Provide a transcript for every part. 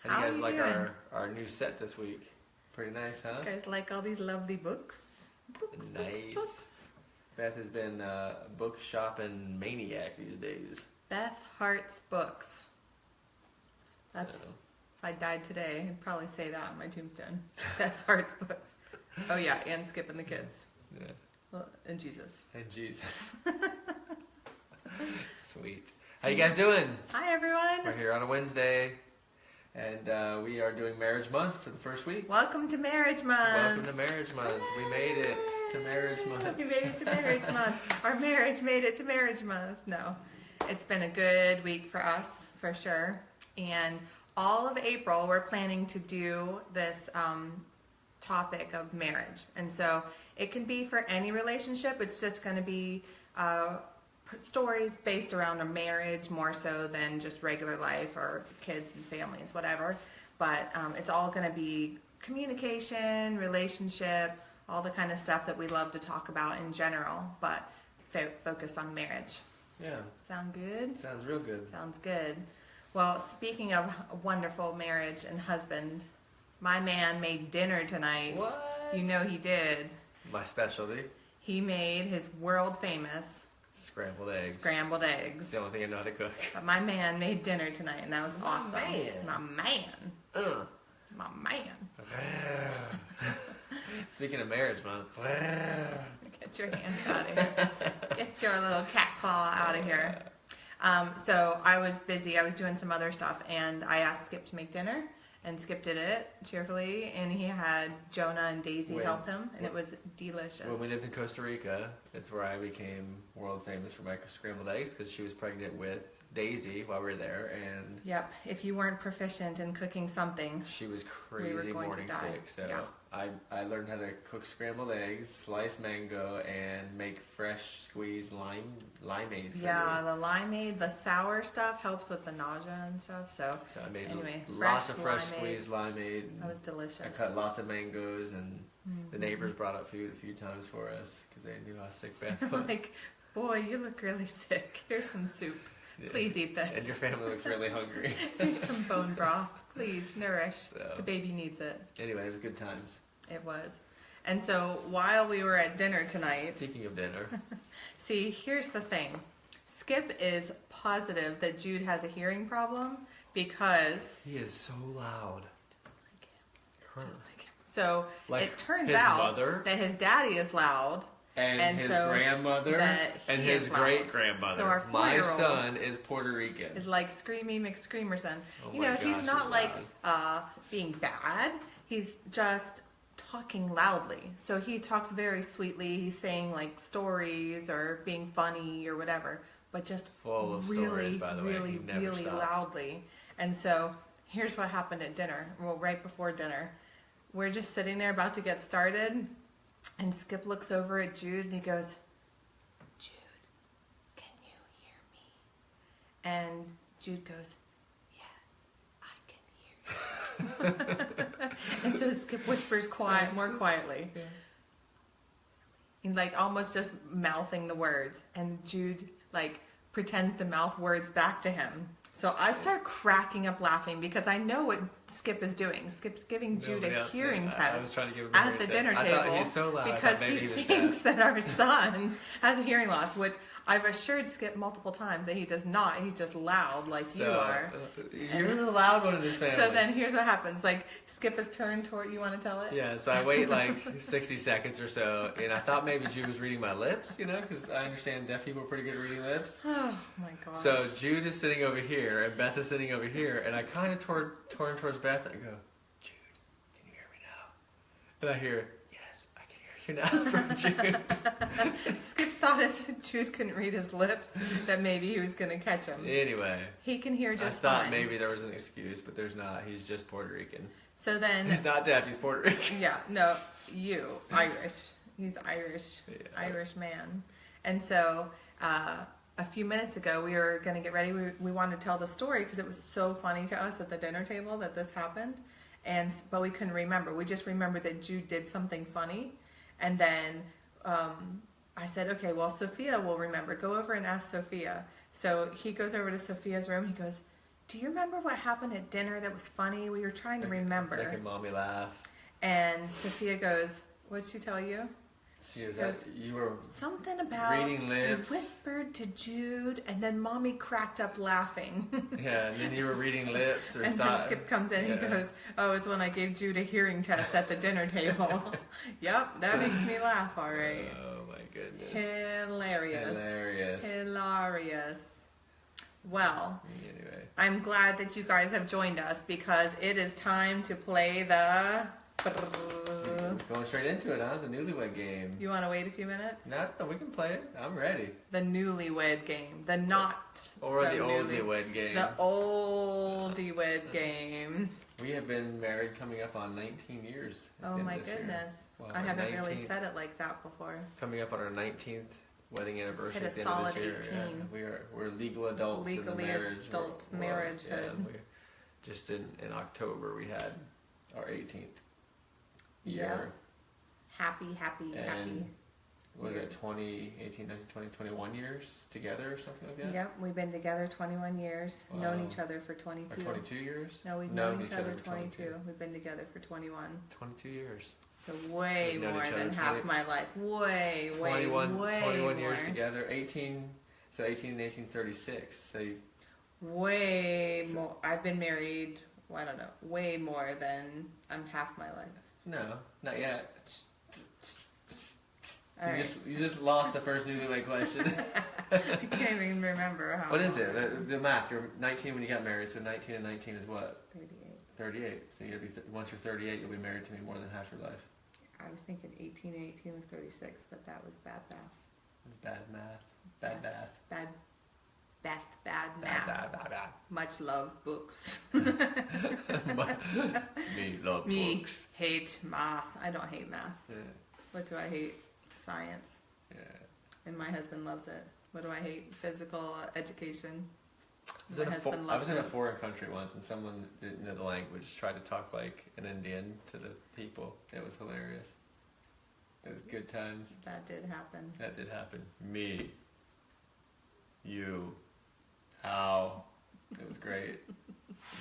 How do you guys like our new set this week? Pretty nice, huh? You guys like all these lovely books? Nice. Books. Beth has been a book shopping maniac these days. Beth Hart's Books. That's So, if I died today, I'd probably say that on my tombstone. Beth Hart's Books. Oh yeah, and Skip and the kids. yeah. Well, and Jesus. And Jesus. Sweet. How you guys doing? Hi everyone. We're here on a Wednesday, and we are doing Marriage Month for the first week. Welcome to Marriage Month. Welcome to Marriage Month. We made it to Marriage Month. We made it to Marriage Month. Our marriage made it to Marriage Month. No, it's been a good week for us, for sure. And all of April, we're planning to do this topic of marriage. And so it can be for any relationship. It's just going to be stories based around a marriage more so than just regular life or kids and families, whatever. But it's all going to be communication, relationship, all the kind of stuff that we love to talk about in general, but focused on marriage. Yeah. Sound good? Sounds real good. Sounds good. Well, speaking of a wonderful marriage and husband, my man made dinner tonight. What? You know he did. My specialty. He made his world famous Scrambled eggs. scrambled eggs. It's the only thing I know how to cook. But my man made dinner tonight, and that was awesome. man. My man. My man. Speaking of Marriage Month. Get your hands out of here. Get your little cat claw out of here. So I was busy. I was doing some other stuff, and I asked Skip to make dinner, and Skip did it cheerfully, and he had Jonah and Daisy help him, and it was delicious. When we lived in Costa Rica, that's where I became world famous for my scrambled eggs, because she was pregnant with Daisy while we were there, and Yep. If you weren't proficient in cooking something, she was we were crazy going to morning die. sick. So Yeah. I learned how to cook scrambled eggs, slice mango, and make fresh squeezed limeade. For yeah, you. the limeade, the sour stuff helps with the nausea and stuff. So I made anyway, lots of fresh limeade. squeezed limeade. That was delicious. I cut lots of mangoes, and the neighbors brought up food a few times for us because they knew how sick Beth was. Like, boy, you look really sick. Here's some soup. Yeah. Please eat this. And your family looks really hungry. Here's some bone broth. Please nourish. So. The baby needs it. Anyway, it was good times. It was. And so while we were at dinner tonight, Speaking of dinner, see, here's the thing. Skip is positive that Jude has a hearing problem because he is so loud. Her. so Like it turns his out mother? that his daddy is loud. And his so grandmother that and he his is loud. great grandmother. So our My 4-year-old son is Puerto Rican. is like Screamy McScreamerson. Oh You my know, he's gosh, not he's like being bad. He's just talking loudly. So he talks very sweetly. He's saying like stories or being funny or whatever, but just Full of really, stories, by the way. really, He never really stops. loudly. And so here's what happened at dinner. Well, right before dinner, we're just sitting there about to get started, and Skip looks over at Jude and he goes, "Jude, can you hear me?" And Jude goes, "Yeah, I can hear you." And so Skip whispers more quietly. Yeah. And like almost just mouthing the words. And Jude like pretends to mouth words back to him. So I start cracking up laughing because I know what Skip is doing. Skip's giving Jude Nobody a else hearing did. I was test trying to give him a at hearing the test. dinner I table thought he's so loud, I because thought maybe he he was thinks deaf. that our son has a hearing loss, which I've assured Skip multiple times that he does not. He's just loud like you are. You're the loud one in this family. So then here's what happens. Like Skip is turned toward, you want to tell it? Yeah, so I wait like 60 seconds or so, and I thought maybe Jude was reading my lips, you know, because I understand deaf people are pretty good at reading lips. Oh my gosh. So Jude is sitting over here, and Beth is sitting over here, and I kind of turn towards Beth, and I go, "Jude, can you hear me now?" And I hear, "Yes, I can hear you now," from Jude. Skip thought if Jude couldn't read his lips, that maybe he was going to catch him. Anyway, He can hear I just thought fine. maybe there was an excuse, but there's not. He's just Puerto Rican. So then, He's not deaf, he's Puerto Rican. yeah, no, Irish. He's Irish, Yeah. Irish man. And so a few minutes ago, we were going to get ready. We wanted to tell the story because it was so funny to us at the dinner table that this happened. But we couldn't remember. We just remembered that Jude did something funny. And then I said, okay, well, Sophia will remember. Go over and ask Sophia. So he goes over to Sophia's room. He goes, Do you remember what happened at dinner that was funny? We were trying to remember. Making mommy laugh. And Sophia goes, what'd she tell you? She goes, you were something about reading lips. You whispered to Jude, and then Mommy cracked up laughing. Yeah, and then you were reading lips. Or and then Skip comes in, he goes, oh, it's when I gave Jude a hearing test at the dinner table. Yep, that makes me laugh, all right. Oh my goodness. Hilarious. Well, anyway. I'm glad that you guys have joined us because it is time to play the... Going straight into it, huh? The Newlywed Game. You want to wait a few minutes? No, we can play it. I'm ready. The Newlywed Game. The Oldywed Game. The Oldywed Game. We have been married coming up on 19 years. Oh my goodness. Well, I haven't really said it like that before. Coming up on our 19th wedding anniversary Hit at the a end of this year. solid 18. Yeah, we're legal adults in the marriage. Adult marriagehood. Yeah, just in October we had our 18th year. Happy. Was it 20, 18, 19, 20, 21 years together or something like that? Yep, we've been together 21 years, known each other for 22. Or 22 years? No, we've known each other 22. We've been together for 21. 22 years. So way more than half my life. Way 21 more. years together. 18 and 18, 36. So way more. I've been married, I don't know, way more than half my life. No, not yet. You Right. just lost the first Newlywed question. I can't even remember how. What is it? The math. You're 19 when you got married, so 19 and 19 is what? 38. 38. So you'll be once you're 38, you'll be married to me more than half your life. I was thinking 18 and 18 was 36, but that was bad math. It's bad math. Bad math. Bad math. Bad. Much love books. Me love Me books. hate math. I don't hate math. Yeah. What do I hate? Science. Yeah. And my husband loves it. What do I hate? Physical education. I was in a foreign country once, and someone didn't know the language, tried to talk like an Indian to the people. It was hilarious. It was good times. That did happen. That did happen. Me. You. How. It was great.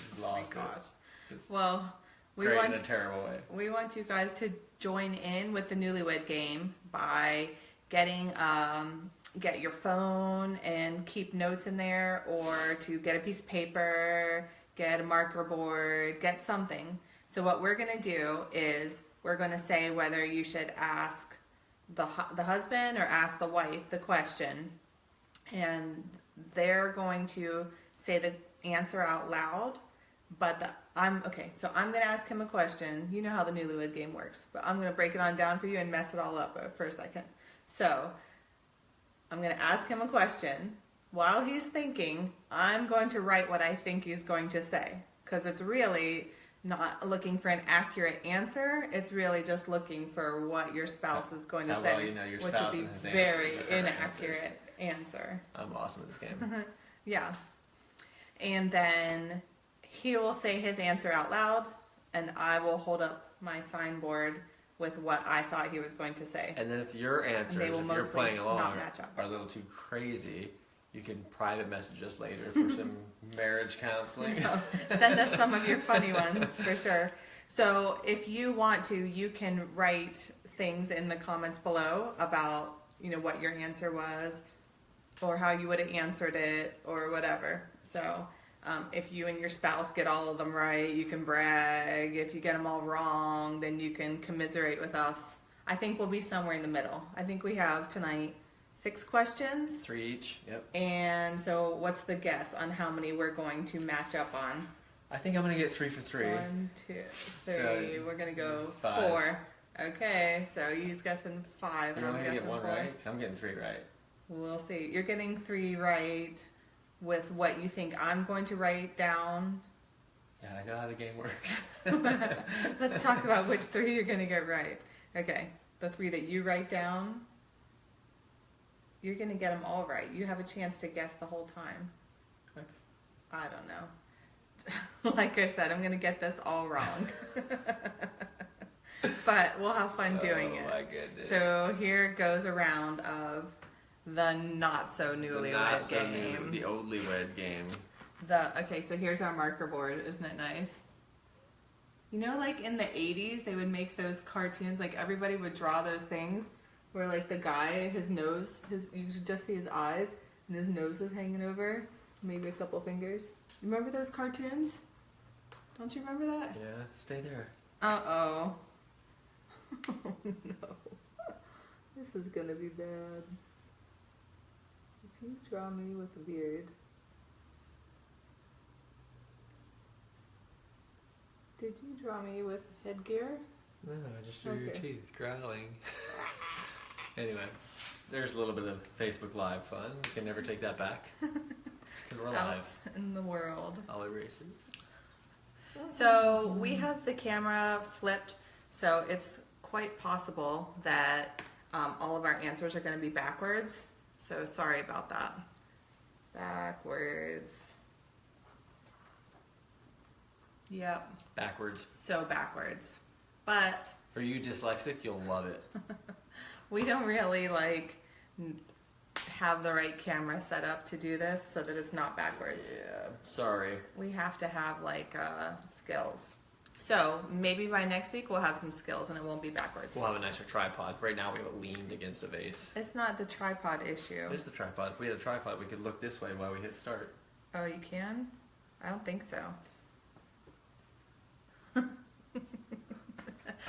Just lost Oh my gosh. it. Just Well, great in a terrible way. we want you guys to join in with the Newlywed Game by get your phone and keep notes in there, or to get a piece of paper, get a marker board, get something. So what we're going to do is we're going to say whether you should ask the husband or ask the wife the question, and they're going to say the answer out loud. But I'm going to ask him a question. You know how the Newlywed Game works, but I'm going to break it on down for you and mess it all up for a second. So I'm going to ask him a question. While he's thinking, I'm going to write what I think he's going to say, because it's really not looking for an accurate answer. It's really just looking for what your spouse is going to say, well you know your which spouse would be and his very answers are inaccurate answer. I'm awesome at this game. Yeah. And then he will say his answer out loud, and I will hold up my signboard with what I thought he was going to say. And then if your answers, they will if you're mostly playing along, not match up. are a little too crazy, you can private message us later for some marriage counseling. No, send us some of your funny ones for sure. So if you want to, you can write things in the comments below about, what your answer was, or how you would have answered it, or whatever. So if you and your spouse get all of them right, you can brag. If you get them all wrong, then you can commiserate with us. I think we'll be somewhere in the middle. I think we have tonight 6 questions. 3 each, yep. And so what's the guess on how many we're going to match up on? I think I'm going to get 3 for 3. 1, 2, 3. So, we're going to go 5. 4. Okay, so you're guessing 5. You're and only I'm going to get guessing 1 4. right? 'Cause I'm getting 3 right. We'll see. You're getting 3 right with what you think I'm going to write down. Yeah, I know how the game works. Let's talk about which 3 you're going to get right. Okay, the 3 that you write down, you're going to get them all right. You have a chance to guess the whole time. Okay. I don't know. Like I said, I'm going to get this all wrong. But we'll have fun doing it. Oh my goodness. So here goes a round of the Not-So-Newlywed Game. The Oldywed Game. Okay, so here's our marker board. Isn't it nice? You know, like in the 80s, they would make those cartoons, like everybody would draw those things where like the guy, his nose, you should just see his eyes and his nose was hanging over, maybe a couple fingers. Remember those cartoons? Don't you remember that? Yeah, stay there. Uh-oh. Oh no. This is gonna be bad. If you draw me with a beard. Did you draw me with headgear? No, I just drew your Okay. teeth growling. Anyway, there's a little bit of Facebook Live fun. You can never take that back. Because we're Out live. in the world. I'll erase it. So we have the camera flipped, so it's quite possible that all of our answers are going to be backwards. So sorry about that. Backwards. Yep. Backwards. So backwards. But For you dyslexic, you'll love it. we don't really like have the right camera set up to do this so that it's not backwards. Yeah, sorry. We have to have like skills. So maybe by next week we'll have some skills and it won't be backwards. We'll have a nicer tripod. Right now we have it leaned against a vase. It's not the tripod issue. It is the tripod. If we had a tripod, we could look this way while we hit start. Oh, you can? I don't think so.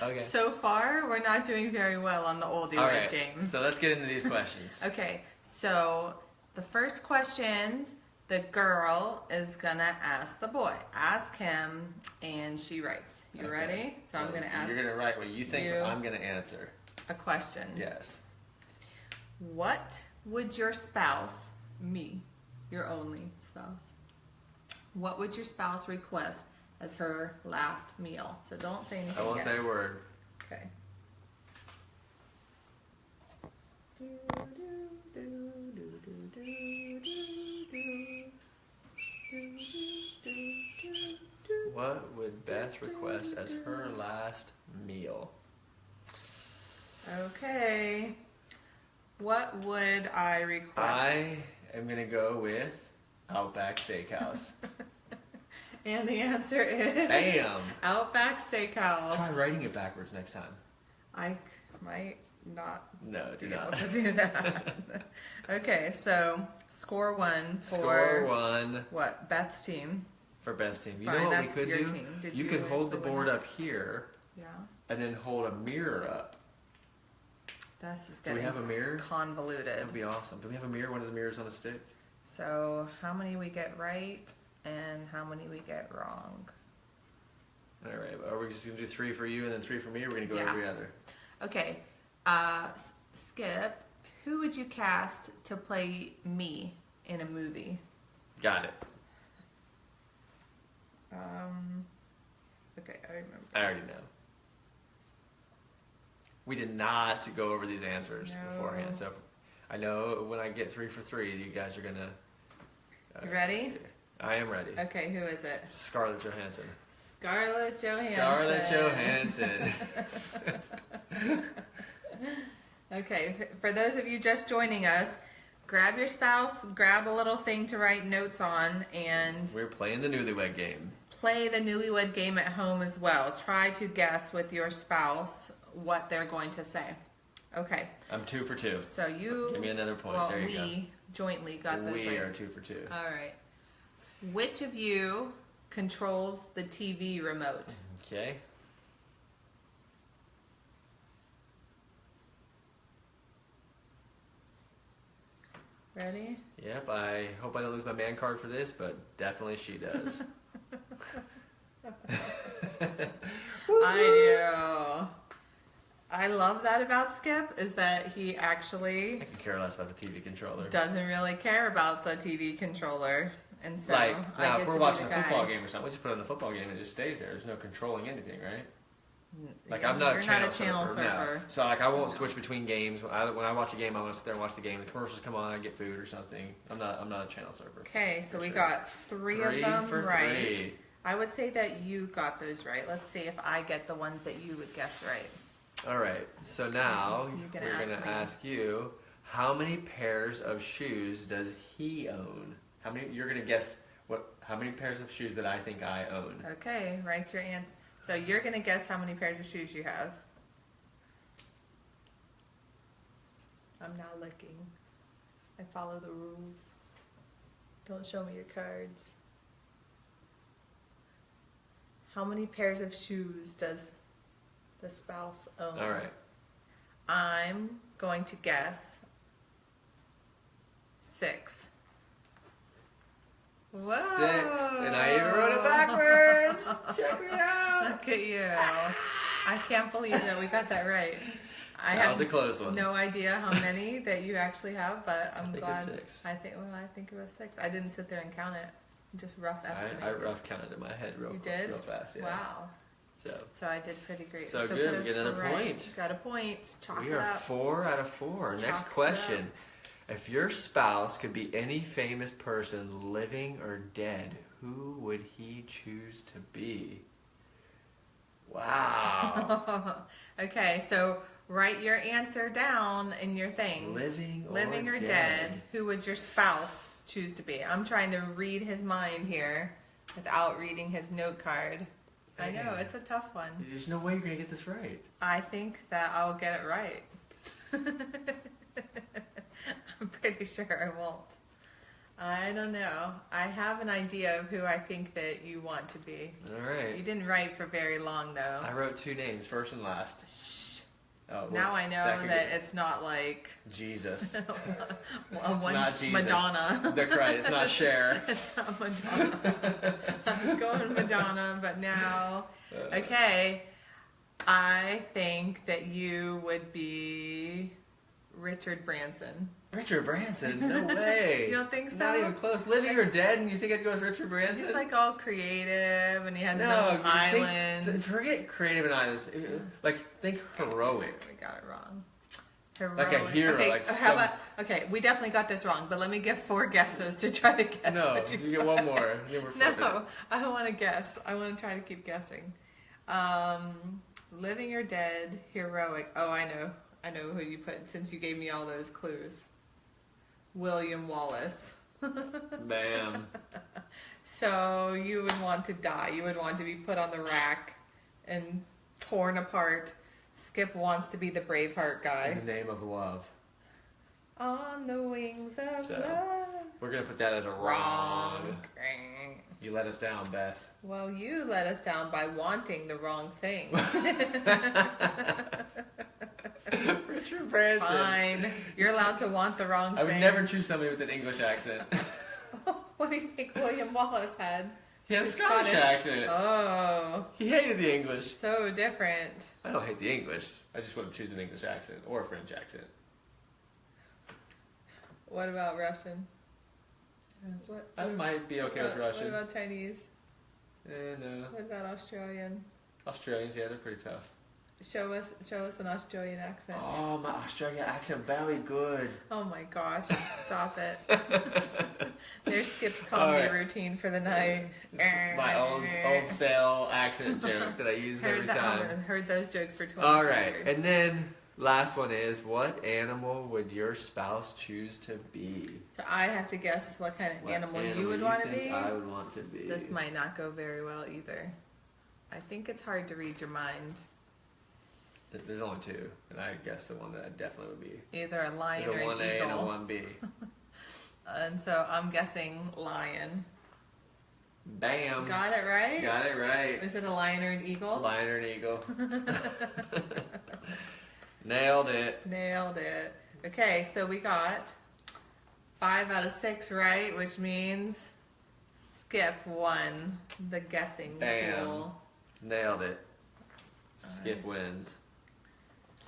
Okay. So far, we're not doing very well on the All Newlywed right. Game. So let's get into these questions. Okay, so the first question, the girl is gonna ask the boy. Ask him, and she writes. You Okay. ready? So I'm gonna ask You're gonna write what you think you- I'm gonna answer. a question. Yes. What would your spouse, me, your only spouse, what would your spouse request as her last meal? So don't say anything I won't yet. say a word. Okay. What would Beth request as her last meal? Okay. What would I request? I am gonna go with Outback Steakhouse. And the answer is Bam! Outback Steakhouse. Try writing it backwards next time. I might not No, do be able not. to do that. Okay, so score one for Score one what? Beth's team. for Beth's team. You Fine, know what we that's could your do? team. Did You you could hold the actually win board that? up here Yeah. and then hold a mirror up. This is Do we getting have a mirror? convoluted. That would be awesome. Do we have a mirror? One of those mirrors on a stick? So how many we get right and how many we get wrong? All right. Are we just gonna do 3 for you and then 3 for me, or are we gonna go Yeah. every other? Okay, Skip, who would you cast to play me in a movie? Got it. Okay, I remember. I already know. We did not go over these answers No. beforehand, so I know when I get 3 for 3, you guys are gonna. You ready? I am ready. Okay, who is it? Scarlett Johansson. Scarlett Johansson. Scarlett Johansson. Okay, for those of you just joining us, grab your spouse, grab a little thing to write notes on, and We're playing the Newlywed Game. play the Newlywed Game at home as well. Try to guess with your spouse what they're going to say. Okay, I'm 2 for 2. so you... Give me another point. Well, There you we jointly got go. those We right. are 2 for 2. All right. Which of you controls the TV remote? Okay. Ready? Yep. I hope I don't lose my man card for this, but definitely she does. I do. I love that about Skip is that he I actually could care less about the TV controller. doesn't really care about the TV controller, and so Like, I now get if we're to be watching a the guy. football game or something, we just put it on the football game and it just stays there. There's no controlling anything, right? Like, Yeah, I'm not you're a not channel, a channel surfer. No. surfer. So, like, I won't switch between games. When I watch a game, I want to sit there and watch the game. The commercials come on, I get food or something. I'm not a channel surfer. Okay, so For we sure. got three of them for right. 3. I would say that you got those right. Let's see if I get the ones that you would guess right. All right. So now You're gonna we're ask going to me. ask you, how many pairs of shoes does he own? How many? You're going to guess How many pairs of shoes that I think I own? Okay, write your answer. So you're going to guess how many pairs of shoes you have. I'm now looking. I follow the rules. Don't show me your cards. How many pairs of shoes does the spouse own? All right. I'm going to guess 6. Whoa. 6. And I even wrote it backwards. Check me out. Look at you. I can't believe that we got that right. That was a close one. No idea how many that you actually have, but I'm glad. It's 6. I think it was 6. I didn't sit there and count it. Just rough estimate. I rough counted in my head real fast. Yeah. Wow. So I did pretty great. So good. We get another point. Got a point. Chalk We it are up. 4 out of 4. Chalk Next it question. If your spouse could be any famous person, living or dead, who would he choose to be? Wow. Okay, so write your answer down in your thing. Living or dead. Who would your spouse choose to be? I'm trying to read his mind here without reading his note card. I know, it's a tough one. There's no way you're going to get this right. I think that I'll get it right. I'm pretty sure I won't. I don't know. I have an idea of who I think that you want to be. All right. You didn't write for very long, though. I wrote 2 names, first and last. Shh. Oh, now I know that it's not like Jesus. it's not Jesus. Madonna. They're right. It's not Cher. It's not Madonna. I was going Madonna, but now, okay. I think that you would be Richard Branson. Richard Branson? No way. You don't think so? Not even close. Living or dead, and you think I'd go with Richard Branson? He's like all creative, and he has his own island. Forget creative and islands. Like, think heroic. We got it wrong. Heroic. Like a hero. Okay, like how about, okay, we definitely got this wrong, but let me give 4 guesses to try to guess. No, what you get one more. No, I don't want to guess. I want to try to keep guessing. Living or dead, heroic. Oh, I know. I know who you put since you gave me all those clues. William Wallace. Bam. So you would want to die. You would want to be put on the rack and torn apart. Skip wants to be the Braveheart guy. In the name of love. On the wings of love. We're going to put that as a wrong. You let us down, Beth. Well, you let us down by wanting the wrong thing. Richard Branson. Fine. You're allowed to want the wrong thing. I would never choose somebody with an English accent. What do you think William Wallace had? He had a Scottish accent. Oh. He hated the English. So different. I don't hate the English. I just wouldn't choose an English accent or a French accent. What about Russian? I might be okay with Russian. What about Chinese? No. What about Australian? Australians, yeah, they're pretty tough. Show us an Australian accent. Oh, my Australian accent, very good. Oh my gosh, stop it. There's Skip's comedy routine for the night. My old stale accent joke that I use every time. Heard those jokes for 20 All years. right, and then last one is, what animal would your spouse choose to be? So I have to guess what kind of animal you would want to be? I would want to be. This might not go very well either. I think it's hard to read your mind. There's only 2, and I guess the one that I definitely would be. Either a lion or an eagle. There's a 1A and a 1B. And so I'm guessing lion. Bam. Got it right? Got it right. Is it a lion or an eagle? Lion or an eagle. Nailed it. Nailed it. Okay, so we got 5 out of 6 right, which means Skip won the guessing pool. Nailed it. Skip wins.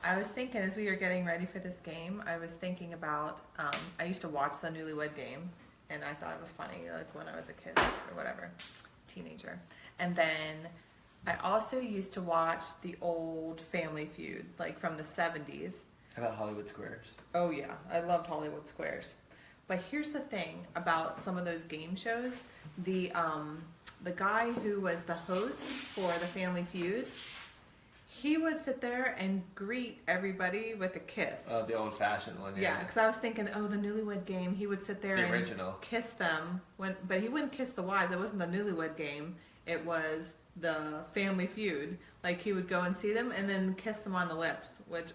I was thinking, as we were getting ready for this game, I was thinking about, I used to watch the Newlywed Game, and I thought it was funny, like when I was a kid or whatever, teenager. And then I also used to watch the old Family Feud, like from the 70s. How about Hollywood Squares? Oh yeah, I loved Hollywood Squares. But here's the thing about some of those game shows, the guy who was the host for the Family Feud, he would sit there and greet everybody with a kiss. Oh, the old-fashioned one. Yeah, because I was thinking, oh, the Newlywed Game. He would sit there The and original. kiss them, but he wouldn't kiss the wives. It wasn't the Newlywed Game. It was the Family Feud. Like, he would go and see them and then kiss them on the lips, which,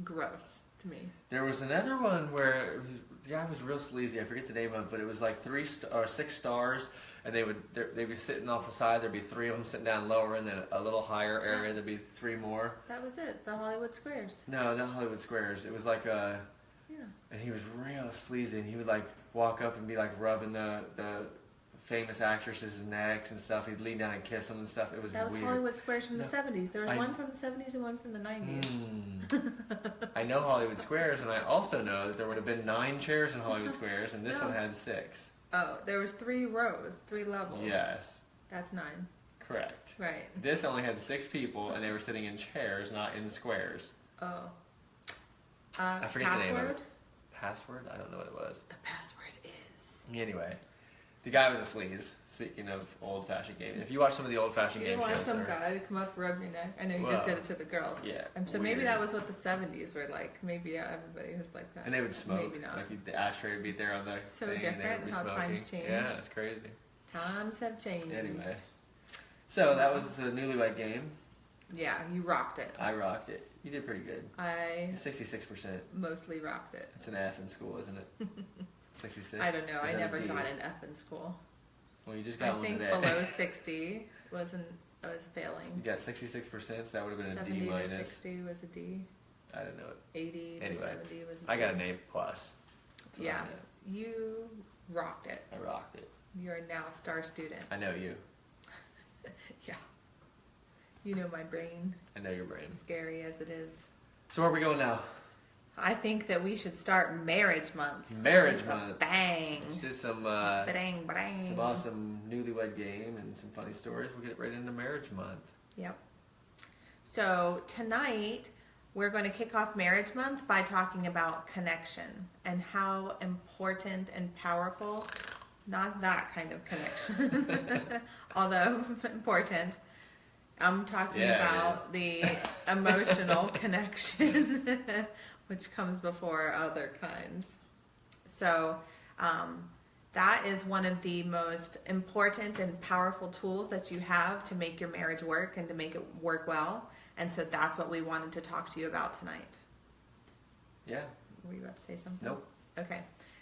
gross to me. There was another one where the guy was real sleazy. I forget the name of it, but it was like 6 stars, and they'd be sitting off the side. There'd be 3 of them sitting down lower, and then a little higher area there'd be 3 more. That was it. The Hollywood Squares. No, not Hollywood Squares. It was like Yeah. and he was real sleazy, and he would like walk up and be like rubbing the famous actresses' necks and stuff. He'd lean down and kiss them and stuff. It was That was weird. Hollywood Squares from the 70s. There was one from the 70s and one from the 90s. I know Hollywood Squares, and I also know that there would have been 9 chairs in Hollywood Squares, and this No. one had 6. Oh, there was 3 rows, 3 levels. Yes. That's 9. Correct. Right. This only had 6 people, and they were sitting in chairs, not in squares. Oh. I forget the name of password? it. Password? I don't know what it was. The password is... Anyway, the guy was a sleaze. Speaking of old-fashioned gaming, if you watch some of the old-fashioned You game didn't want shows, some guy to come up rub your neck. I know you just Well, did it to the girls. yeah, So maybe weird. that was what the 70s were like. Maybe everybody was like that. and they would smoke. Maybe not. Like the ashtray would be there on the So thing, and they different would be how smoking. times changed. Yeah, it's crazy. Times have changed. Anyway, so that was the Newlywed Game. Yeah, you rocked it. I rocked it. You did pretty good. I 66%. mostly rocked it. It's an F in school, isn't it? 66. I don't know. Or I is that a never D? got an F in school. Well, you just I got one think today. below 60 I was failing. You got 66%, so that would have been a 70 D to minus. 60 was a D. I don't know it. 80 to Anyway, 70 was a C. I got an A plus. That's what I Yeah, got. you rocked it. I rocked it. You're now a star student. I know you. Yeah. You know my brain, I know your brain. scary as it is. So where are we going now? I think that we should start Marriage Month. Marriage with a Month. Bang. Just some Bang, bang. some awesome Newlywed Game and some funny stories. We'll get right into Marriage Month. Yep. So tonight we're going to kick off Marriage Month by talking about connection and how important and powerful, not that kind of connection, although important. I'm talking Yeah, it about the emotional connection, which comes before other kinds. So that is one of the most important and powerful tools that you have to make your marriage work and to make it work well. And so that's what we wanted to talk to you about tonight. Yeah. Were you about to say something? Nope. Okay.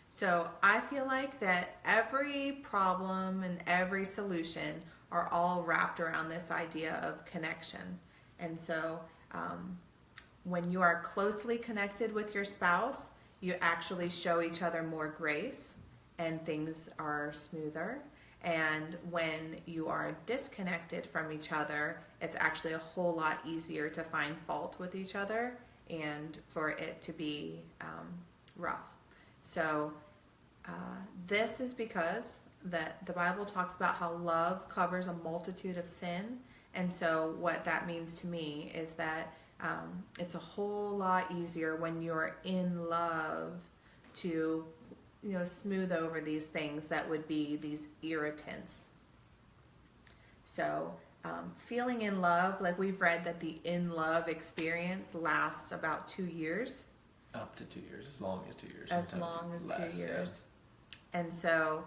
So I feel like that every problem and every solution are all wrapped around this idea of connection. And so when you are closely connected with your spouse, you actually show each other more grace and things are smoother. And when you are disconnected from each other, it's actually a whole lot easier to find fault with each other and for it to be rough. So this is because that the Bible talks about how love covers a multitude of sin. And so what that means to me is that it's a whole lot easier when you're in love to, smooth over these things that would be these irritants. So feeling in love, like we've read that the in love experience lasts about 2 years. Up to 2 years, as long as 2 years. As sometimes long as less, 2 years. And so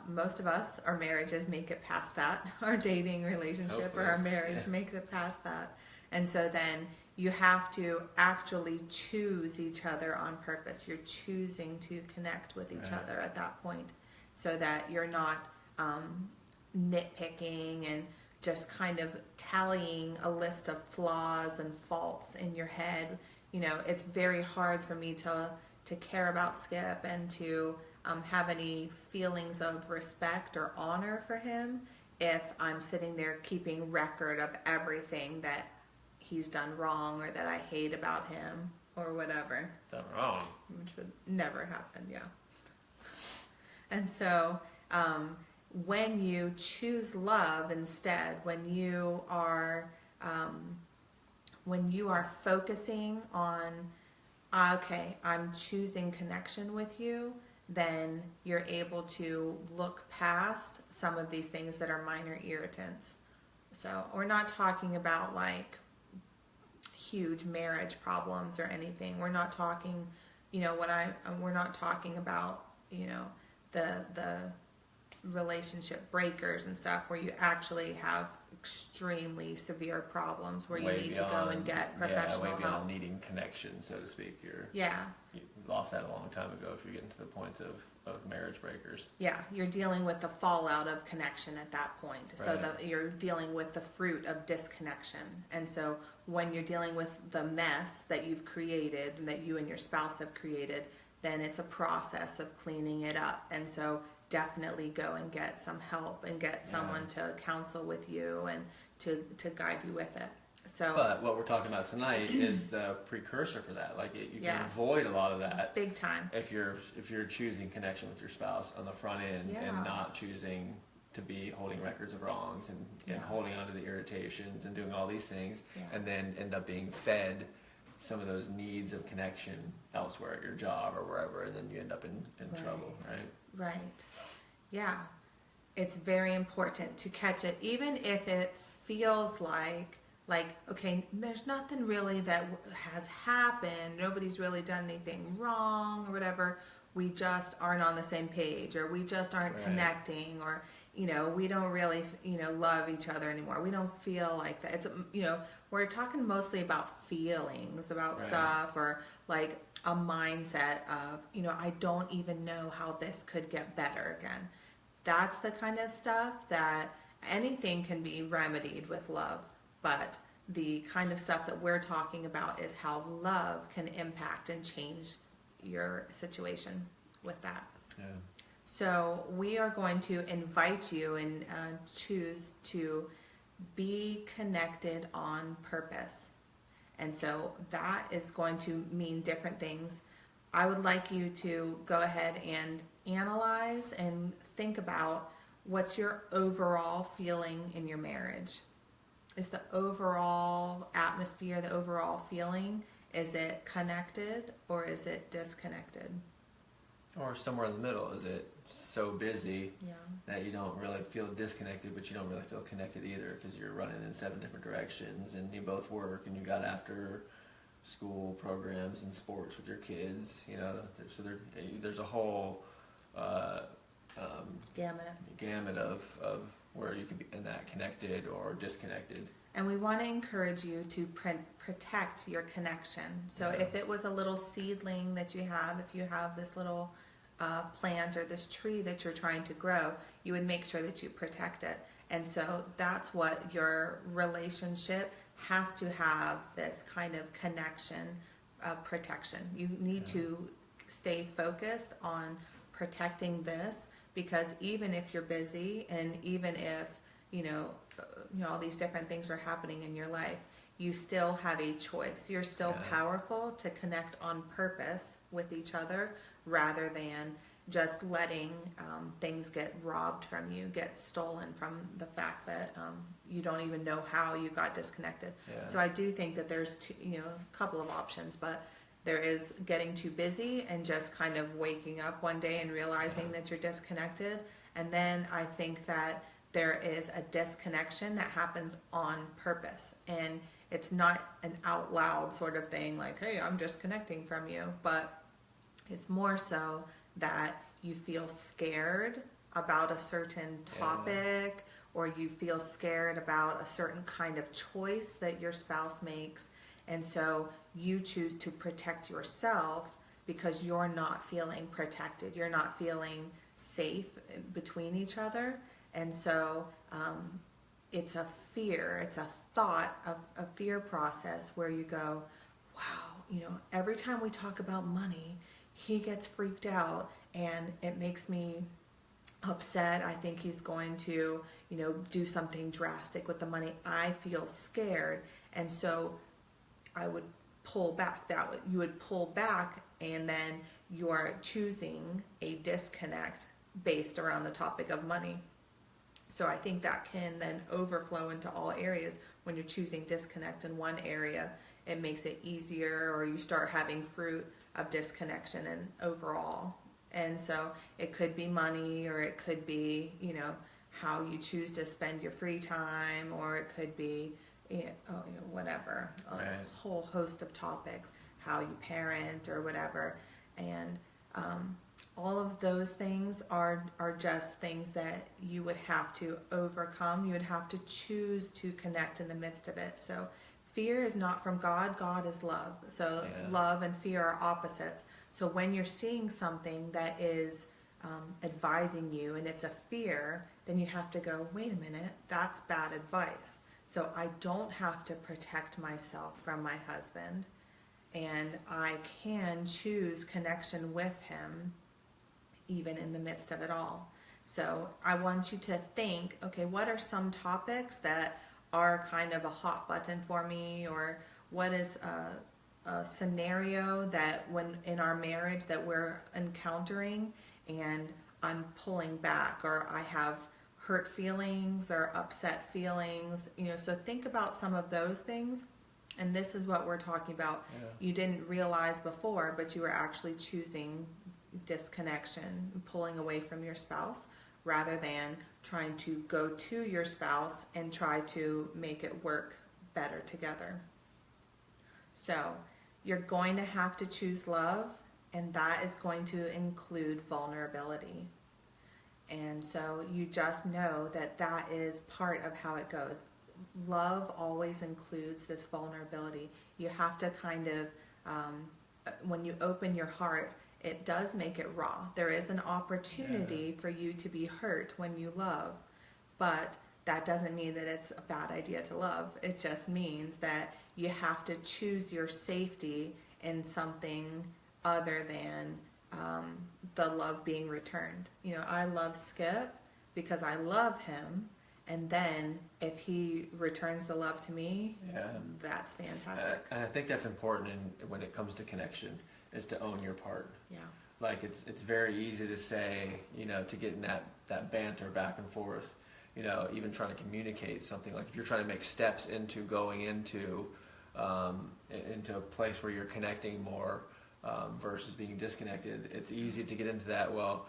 most of us, our marriages make it past that. Our dating relationship Hopefully, or our marriage yeah. makes it past that. And so then you have to actually choose each other on purpose. You're choosing to connect with each Right. other at that point so that you're not nitpicking and just kind of tallying a list of flaws and faults in your head. It's very hard for me to care about Skip and to have any feelings of respect or honor for him if I'm sitting there keeping record of everything that he's done wrong or that I hate about him or whatever, Done wrong. which would never happen, yeah. And so when you choose love instead, when you are focusing on, okay, I'm choosing connection with you, then you're able to look past some of these things that are minor irritants. So we're not talking about like huge marriage problems or anything. We're not talking, we're not talking about, the relationship breakers and stuff where you actually have extremely severe problems where you Way need to go and get professional way beyond help. needing connection, so to speak. You lost that a long time ago if you're getting to the point of marriage breakers. Yeah, you're dealing with the fallout of connection at that point. So Right. you're dealing with the fruit of disconnection. And so when you're dealing with the mess that you've created and that you and your spouse have created, then it's a process of cleaning it up. And so definitely go and get some help and get someone to counsel with you and to guide you with it. So, But what we're talking about tonight is the precursor for that. Like you can avoid a lot of that big time. if you're choosing connection with your spouse on the front end and not choosing to be holding records of wrongs and holding on to the irritations and doing all these things, and then end up being fed some of those needs of connection elsewhere at your job or wherever, and then you end up in trouble, right? Right. Yeah. It's very important to catch it, even if it feels like, okay, there's nothing really that has happened. Nobody's really done anything wrong or whatever. We just aren't on the same page, or we just aren't connecting, or, we don't really, love each other anymore. We don't feel like that. It's, we're talking mostly about feelings, about stuff, or like a mindset of, I don't even know how this could get better again. That's the kind of stuff that anything can be remedied with love. But the kind of stuff that we're talking about is how love can impact and change your situation with that. Yeah. So we are going to invite you and choose to be connected on purpose. And so that is going to mean different things. I would like you to go ahead and analyze and think about what's your overall feeling in your marriage. Is the overall atmosphere, the overall feeling, is it connected or is it disconnected? Or somewhere in the middle. Is it so busy that you don't really feel disconnected, but you don't really feel connected either because you're running in 7 different directions and you both work and you got after school programs and sports with your kids, so there's a whole gamut of where you can be in that connected or disconnected. And we want to encourage you to protect your connection. So if it was a little seedling that you have, if you have this little plant or this tree that you're trying to grow, you would make sure that you protect it. And so that's what your relationship has to have, this kind of connection, protection. You need to stay focused on protecting this, because even if you're busy and even if, all these different things are happening in your life, you still have a choice. You're still powerful to connect on purpose with each other rather than just letting things get robbed from you, get stolen from the fact that you don't even know how you got disconnected. So I do think that there's a couple of options, but there is getting too busy and just kind of waking up one day and realizing that you're disconnected. And then I think that there is a disconnection that happens on purpose. And it's not an out loud sort of thing like, hey, I'm disconnecting from you. But it's more so that you feel scared about a certain topic, or you feel scared about a certain kind of choice that your spouse makes. And so you choose to protect yourself because you're not feeling protected. You're not feeling safe between each other. And so it's a fear, it's a thought, a fear process where you go, wow, every time we talk about money, he gets freaked out and it makes me upset. I think he's going to, do something drastic with the money. I feel scared. And so I would pull back. You would pull back, and then you're choosing a disconnect based around the topic of money. So I think that can then overflow into all areas. When you're choosing disconnect in one area, it makes it easier, or you start having fruit of disconnection and overall. And so it could be money, or it could be, how you choose to spend your free time, or it could be, whatever, a Right. whole host of topics, how you parent or whatever. And all of those things are just things that you would have to overcome. You would have to choose to connect in the midst of it. So fear is not from God. God is love. So love and fear are opposites. So when you're seeing something that is advising you and it's a fear, then you have to go, wait a minute, that's bad advice. So I don't have to protect myself from my husband, and I can choose connection with him even in the midst of it all. So I want you to think, okay, what are some topics that are kind of a hot button for me, or what is a scenario that when in our marriage that we're encountering and I'm pulling back, or I have hurt feelings or upset feelings, so think about some of those things. And this is what we're talking about. You didn't realize before, but you were actually choosing disconnection, pulling away from your spouse, rather than trying to go to your spouse and try to make it work better together. So you're going to have to choose love, and that is going to include vulnerability. And so you just know that that is part of how it goes. Love always includes this vulnerability. You have to kind of, when you open your heart, it does make it raw. There is an opportunity for you to be hurt when you love, but that doesn't mean that it's a bad idea to love. It just means that you have to choose your safety in something other than the love being returned. I love Skip because I love him, and then if he returns the love to me, that's fantastic. And I think that's important when it comes to connection, is to own your part. Yeah. Like it's very easy to say, to get in that banter back and forth, even trying to communicate something. Like if you're trying to make steps into going into a place where you're connecting more versus being disconnected, it's easy to get into that. Well,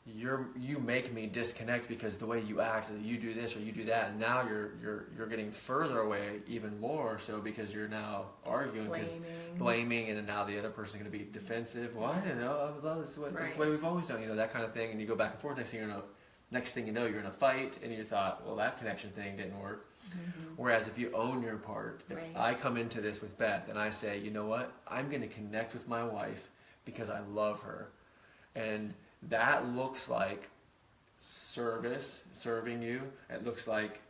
you make me disconnect because the way you act, you do this or you do that, and now you're getting further away even more so because you're now arguing, blaming, and then now the other person's going to be defensive. Well, I don't know. This is the way we've always done, that kind of thing, and you go back and forth. Next thing you know, you're in a fight, and you thought, well, that connection thing didn't work. Mm-hmm. Whereas if you own your part, if I come into this with Beth and I say, you know what, I'm going to connect with my wife because I love her, and that looks like serving you. It looks like,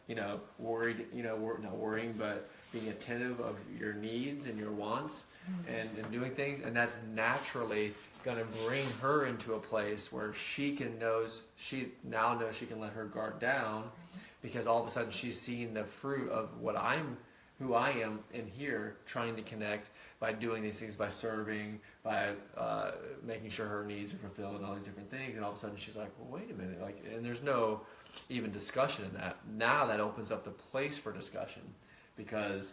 worried, not worrying, but being attentive of your needs and your wants, and doing things. And that's naturally going to bring her into a place where she now knows she can let her guard down, because all of a sudden she's seeing the fruit of who I am in here, trying to connect by doing these things, by serving, by making sure her needs are fulfilled and all these different things. And all of a sudden she's like, well, wait a minute. And there's no even discussion in that. Now that opens up the place for discussion, because,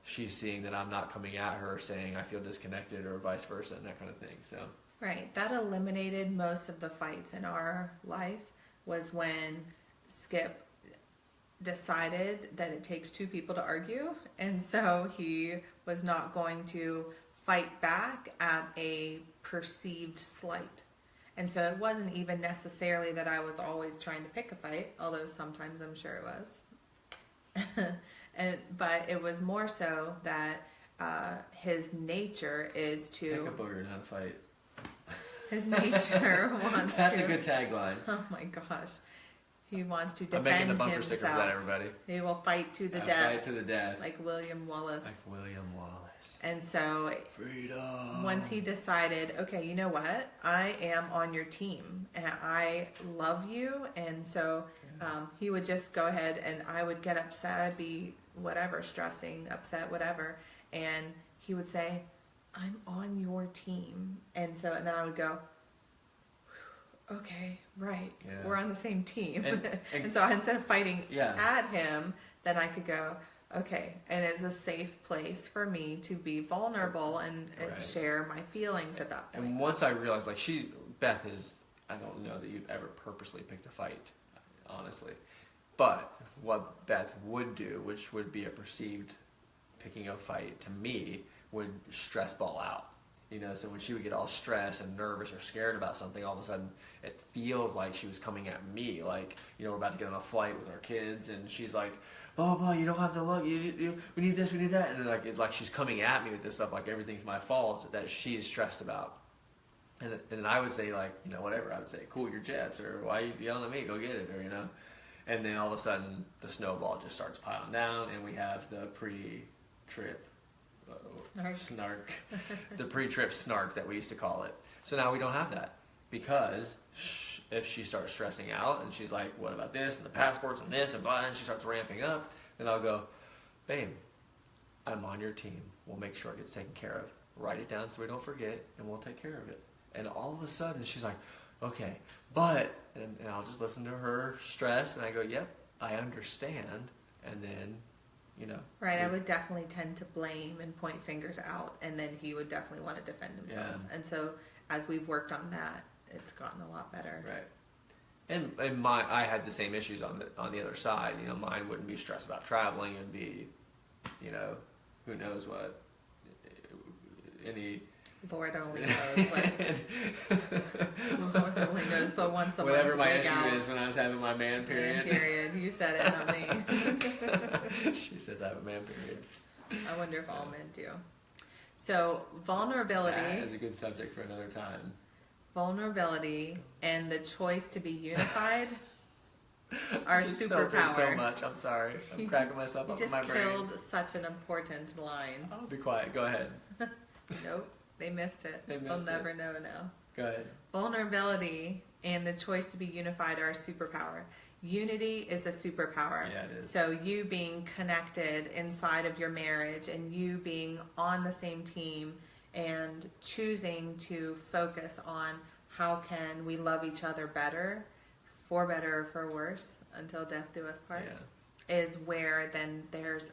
she's seeing that I'm not coming at her saying I feel disconnected or vice versa and that kind of thing. So right. That eliminated most of the fights in our life, was when Skip decided that it takes two people to argue, and so he was not going to fight back at a perceived slight. And so it wasn't even necessarily that I was always trying to pick a fight, although sometimes I'm sure it was. But it was more so that his nature is to pick a booger, not a fight. His nature wants That's a good tagline. Oh my gosh. He wants to defend himself. I'm making the bumper himself. sticker for that, everybody. He will fight to the death. Fight to the death. Like William Wallace. And so freedom. Once he decided, okay, you know what? I am on your team and I love you. And so he would just go ahead, and I would get upset. I'd be whatever, stressing, upset, whatever. And he would say, I'm on your team. And then I would go, okay, right. Yeah. We're on the same team. And so instead of fighting at him, then I could go, okay. And it's a safe place for me to be vulnerable and share my feelings at that point. And once I realized, Beth is, I don't know that you've ever purposely picked a fight, honestly. But what Beth would do, which would be a perceived picking a fight to me, would stress ball out. You know, so when she would get all stressed and nervous or scared about something, all of a sudden it feels like she was coming at me. Like, you know, we're about to get on a flight with our kids, and she's like, blah, blah, blah, you don't have to look, we need this, we need that. And like, it's like she's coming at me with this stuff, like everything's my fault that she is stressed about. And I would say, like, you know, whatever. I would say, cool your jets, or why are you yelling at me? Go get it, or, you know. And then all of a sudden, the snowball just starts piling down, and we have the pre-trip snark. The pre-trip snark that we used to call it. So now we don't have that, because if she starts stressing out, and she's like, what about this, and the passports, and this, and blah, and she starts ramping up, then I'll go, babe, I'm on your team. We'll make sure it gets taken care of. Write it down so we don't forget, and we'll take care of it. And all of a sudden, she's like, okay, but, and I'll just listen to her stress, and I go, yep, I understand, and then, you know. Right, I would definitely tend to blame and point fingers out, and then he would definitely want to defend himself. Yeah. And so, as we've worked on that, it's gotten a lot better. Right. And I had the same issues on the other side. You know, mine wouldn't be stressed about traveling, and be, you know, who knows what, any... Lord only knows. Lord only knows the once a month. Whatever my issue is when I was having my man period. Man period. You said it, not me. She says I have a man period. I wonder if all men do. So vulnerability. That is a good subject for another time. Vulnerability and the choice to be unified are superpower. So much. I'm sorry. I'm cracking myself up in my brain. You just killed such an important line. I'll be quiet. Go ahead. Nope. They missed it. They'll never know now. Go ahead. Vulnerability and the choice to be unified are a superpower. Unity is a superpower. Yeah, it is. So you being connected inside of your marriage, and you being on the same team, and choosing to focus on how can we love each other better or for worse, until death do us part. Yeah. Is where then there's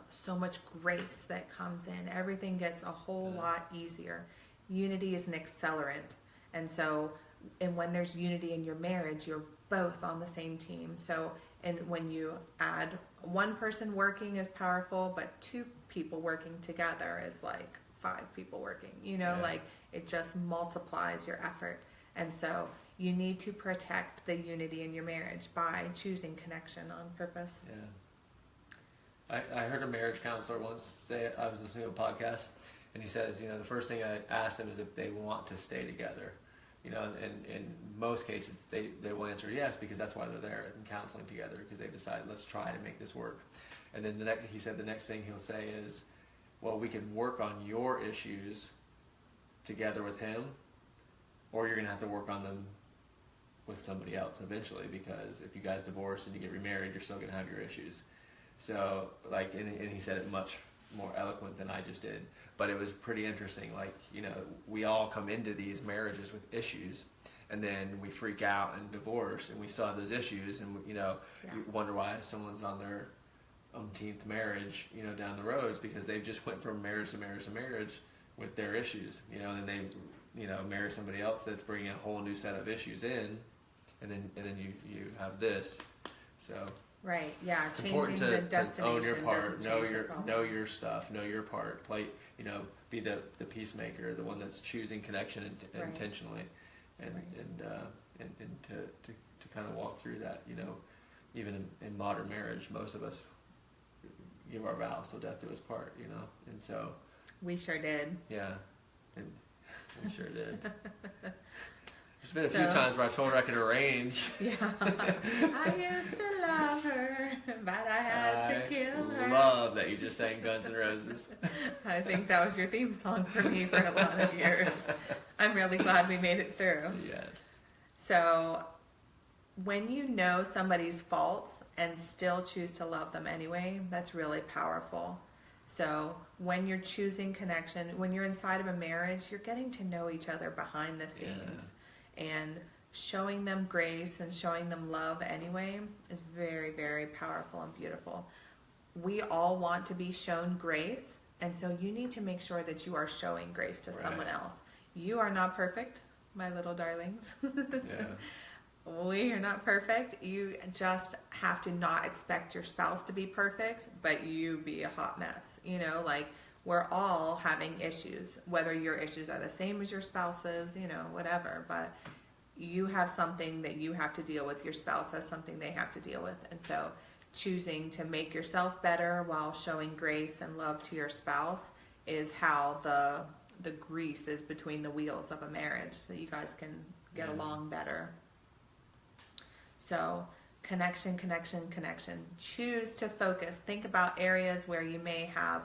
so much grace that comes in. Everything gets a whole lot easier. Unity is an accelerant. And so, and when there's unity in your marriage, you're both on the same team. So, and when you add one person working is powerful, but two people working together is like 5 people working. You know, like it just multiplies your effort. And so, you need to protect the unity in your marriage by choosing connection on purpose. Yeah. I heard a marriage counselor once say, I was listening to a podcast, and he says, you know, the first thing I asked them is if they want to stay together. You know, and in most cases, they will answer yes, because that's why they're there and counseling together, because they've decided, let's try to make this work. And then he said the next thing he'll say is, well, we can work on your issues together with him, or you're going to have to work on them with somebody else eventually, because if you guys divorce and you get remarried, you're still going to have your issues. So, like, and he said it much more eloquent than I just did, but it was pretty interesting. Like, you know, we all come into these marriages with issues, and then we freak out and divorce, and we still have those issues, and, you know, you wonder why someone's on their umpteenth marriage, you know, down the road, is because they just went from marriage to marriage to marriage with their issues, you know, and then they, you know, marry somebody else that's bringing a whole new set of issues in, and then you have this. So right, yeah, it's changing important the destination. To own your part, know your stuff, know your part, play, you know, be the peacemaker, the one that's choosing connection intentionally, and to kind of walk through that. You know, even in modern marriage, most of us give our vows till death do us part. You know, and so we sure did. Yeah, and we sure did. There's been a few times where I told her I could arrange. Yeah. I used to love her, but I had to kill her. I love that you just sang Guns N' Roses. I think that was your theme song for me for a lot of years. I'm really glad we made it through. Yes. So, when you know somebody's faults and still choose to love them anyway, that's really powerful. So, when you're choosing connection, when you're inside of a marriage, you're getting to know each other behind the scenes. Yeah. And showing them grace and showing them love anyway is very, very powerful and beautiful. We all want to be shown grace, and so you need to make sure that you are showing grace to someone else. You are not perfect, my little darlings. Yeah. we are not perfect. You just have to not expect your spouse to be perfect, but you be a hot mess. You know, like we're all having issues, whether your issues are the same as your spouse's, you know, whatever. But you have something that you have to deal with. Your spouse has something they have to deal with. And so choosing to make yourself better while showing grace and love to your spouse is how the grease is between the wheels of a marriage, so you guys can get along better. So connection. Choose to focus. Think about areas where you may have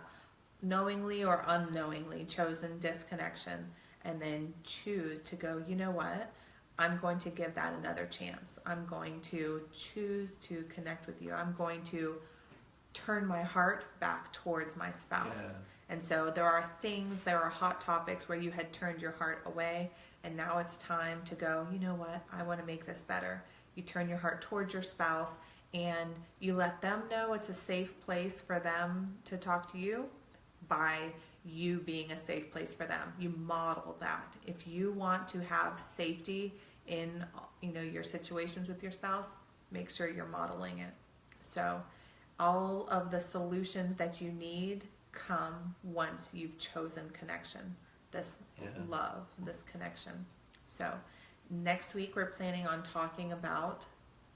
knowingly or unknowingly chosen disconnection, and then choose to go, you know what? I'm going to give that another chance. I'm going to choose to connect with you. I'm going to turn my heart back towards my spouse. Yeah. And so there are hot topics where you had turned your heart away, and now it's time to go, you know what? I want to make this better. You turn your heart towards your spouse, and you let them know it's a safe place for them to talk to you by you being a safe place for them. You model that. If you want to have safety in, you know, your situations with your spouse, make sure you're modeling it. So all of the solutions that you need come once you've chosen connection, this love, this connection. So next week we're planning on talking about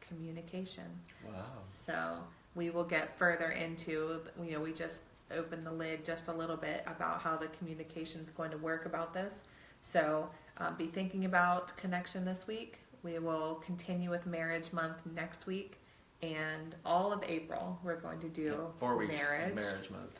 communication. Wow. So we will get further into, you know, we just opened the lid just a little bit about how the communication is going to work about this. So be thinking about connection this week. We will continue with Marriage Month next week, and all of April we're going to do 4 weeks marriage month.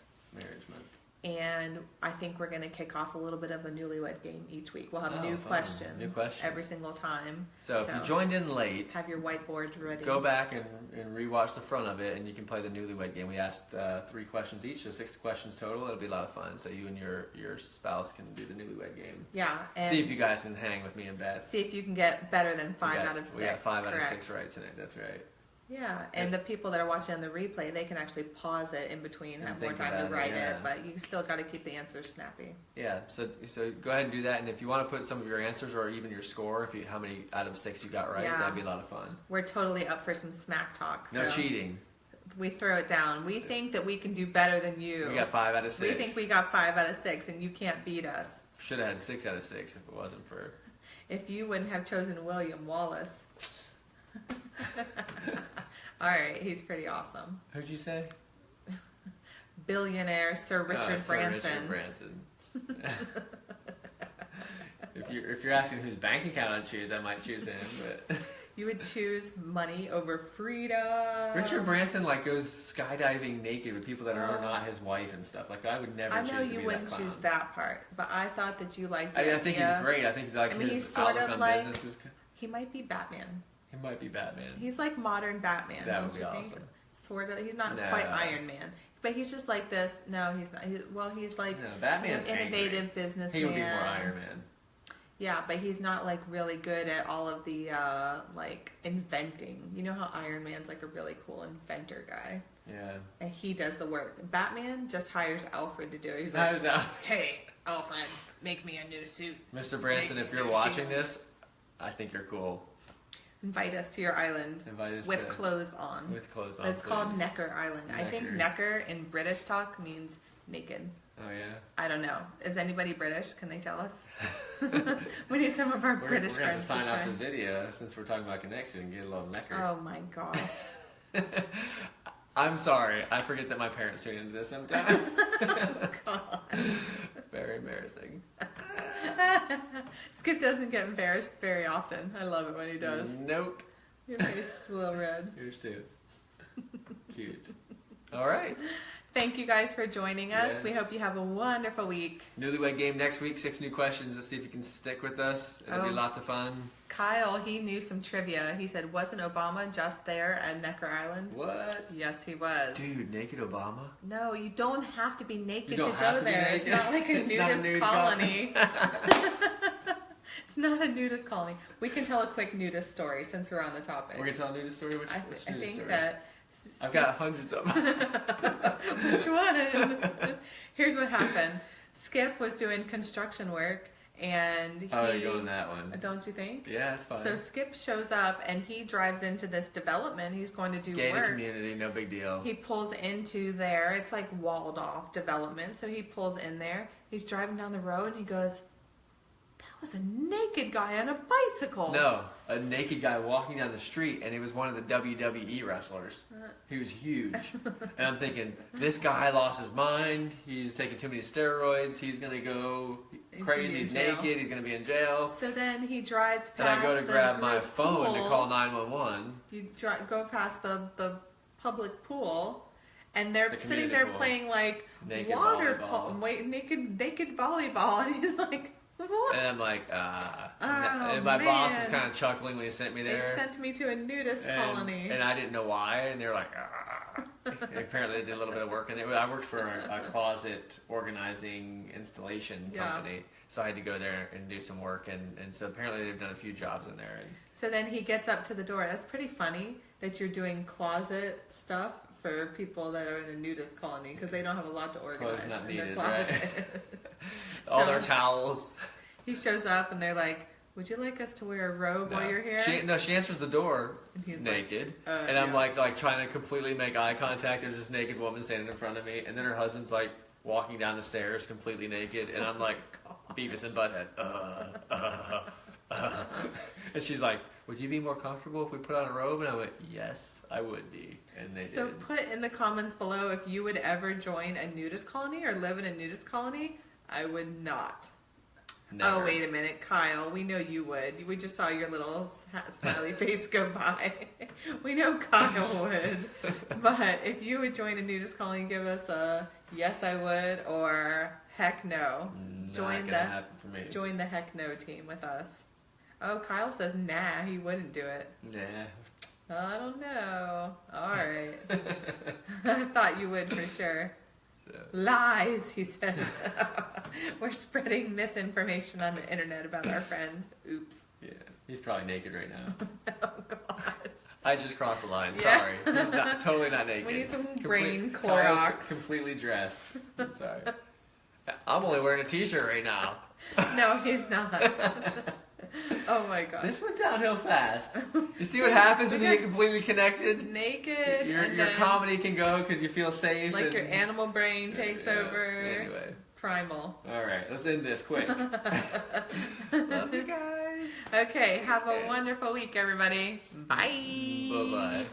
And I think we're going to kick off a little bit of the Newlywed Game each week. We'll have new questions every single time. So if you joined in late, have your whiteboard ready. Go back and rewatch the front of it, and you can play the Newlywed Game. We asked 3 questions each, so 6 questions total. It'll be a lot of fun. So you and your spouse can do the Newlywed Game. Yeah. And see if you guys can hang with me and Beth. See if you can get better than 5 out of 6. We got 5 out of 6 right tonight. That's right. Yeah, and the people that are watching on the replay, they can actually pause it in between, have more time to write it, but you still got to keep the answers snappy. Yeah, so go ahead and do that, and if you want to put some of your answers or even your score, how many out of 6 you got right, that'd be a lot of fun. We're totally up for some smack talk. No cheating. We throw it down. We think that we can do better than you. We got 5 out of 6. We think we got 5 out of 6, and you can't beat us. Should have had 6 out of 6 if it wasn't for... If you wouldn't have chosen William Wallace. All right, he's pretty awesome. Who'd you say? Billionaire Sir Richard Branson. Richard Branson. If you're asking whose bank account I'd choose, I might choose him. But you would choose money over freedom. Richard Branson goes skydiving naked with people that are not his wife and stuff. I would never. I know you wouldn't choose that part, but I thought that you liked. I think he's great. I think his he's sort outlook of on business is. He might be Batman. He might be Batman. He's like modern Batman. That would be awesome. Sort of. He's not quite Iron Man, but he's just like this. No, he's not. He's like Batman's an innovative businessman. He would be more Iron Man. Yeah, but he's not really good at all of the inventing. You know how Iron Man's a really cool inventor guy. Yeah. And he does the work. Batman just hires Alfred to do it. He's like, hey, Alfred, make me a new suit. Mr. Branson, if you're watching this, I think you're cool. Invite us to your island with clothes on. With clothes on. It's called Necker Island. Necker. I think Necker in British talk means naked. Oh, yeah? I don't know. Is anybody British? Can they tell us? We need some of our British friends to sign off this video since we're talking about connection and get a little Necker. Oh, my gosh. I'm sorry. I forget that my parents tune into this sometimes. Oh, God. Very embarrassing. Skip doesn't get embarrassed very often. I love it when he does. Nope. Your face is a little red. Yours too. Cute. All right. Thank you guys for joining us. Yes. We hope you have a wonderful week. Newlywed Game next week. 6 new questions. Let's see if you can stick with us. It'll be lots of fun. Kyle, he knew some trivia. He said, wasn't Obama just there at Necker Island? What? Yes, he was. Dude, naked Obama? No, you don't have to be naked to go there. It's not like a nudist colony. It's not a nudist colony. We can tell a quick nudist story since we're on the topic. We're going to tell a nudist story? Which I think story? that... I've got hundreds of them. Which one? Here's what happened. Skip was doing construction work, And he, Oh, you're going that one. don't you think? Yeah, it's fine. So Skip shows up and he drives into this development. He's going to do Gated work. community, no big deal. He pulls into there. It's like walled off development. So he pulls in there. He's driving down the road and he goes, that was a naked guy on a bicycle. No, a naked guy walking down the street, and it was one of the WWE wrestlers. He was huge. And I'm thinking, this guy lost his mind. He's taking too many steroids. He's going to go crazy. He's naked. He's going to be in jail. So then he drives past and I go to grab my group phone pool. to call 911. You go past the public pool, and they're The sitting community there pool. playing like Naked water volleyball. naked volleyball, and he's like, what? And I'm like, Oh, and my boss was man. kind of chuckling when he sent me They there. sent me to a nudist colony. And I didn't know why, and they were like, And apparently they did a little bit of work in it. I worked for a closet organizing installation company, so I had to go there and do some work, and so apparently they've done a few jobs in there. And So then he gets up to the door. That's pretty funny that you're doing closet stuff for people that are in a nudist colony because they don't have a lot to organize clothes not in their needed, closet. right? All their So- towels. He shows up and they're like, would you like us to wear a robe while you're here? She answers the door And he's naked, like, and I'm yeah. like trying to completely make eye contact. There's this naked woman standing in front of me, and then her husband's like walking down the stairs completely naked, and I'm like Beavis and Butthead. And she's like, would you be more comfortable if we put on a robe? And I went, yes, I would be. And they So did. put in the comments below if you would ever join a nudist colony or live in a nudist colony. I would not. Never. Oh, wait a minute, Kyle. We know you would. We just saw your little smiley face go by. We know Kyle would. But if you would join a nudist colony, give us a yes, I would, or heck no. Not gonna happen for me. Join the heck no team with us. Oh, Kyle says nah, he wouldn't do it. Nah. I don't know. All right. I thought you would for sure. Lies, he says. We're spreading misinformation on the internet about our friend. Oops. Yeah, he's probably naked right now. Oh, God. I just crossed the line. Yeah. Sorry, he's not totally not naked. We need some Complete- brain Kyle's Clorox. Completely dressed. I'm sorry. I'm only wearing a t-shirt right now. No, he's not. Oh, my God. This went downhill fast. You see what happens when you get completely connected? Naked. Your and your then, comedy can go because you feel safe. like and, your animal brain takes Yeah, over. Anyway. Primal. All right, let's end this quick. Love you guys. Okay, have a wonderful week, everybody. Bye. Bye-bye.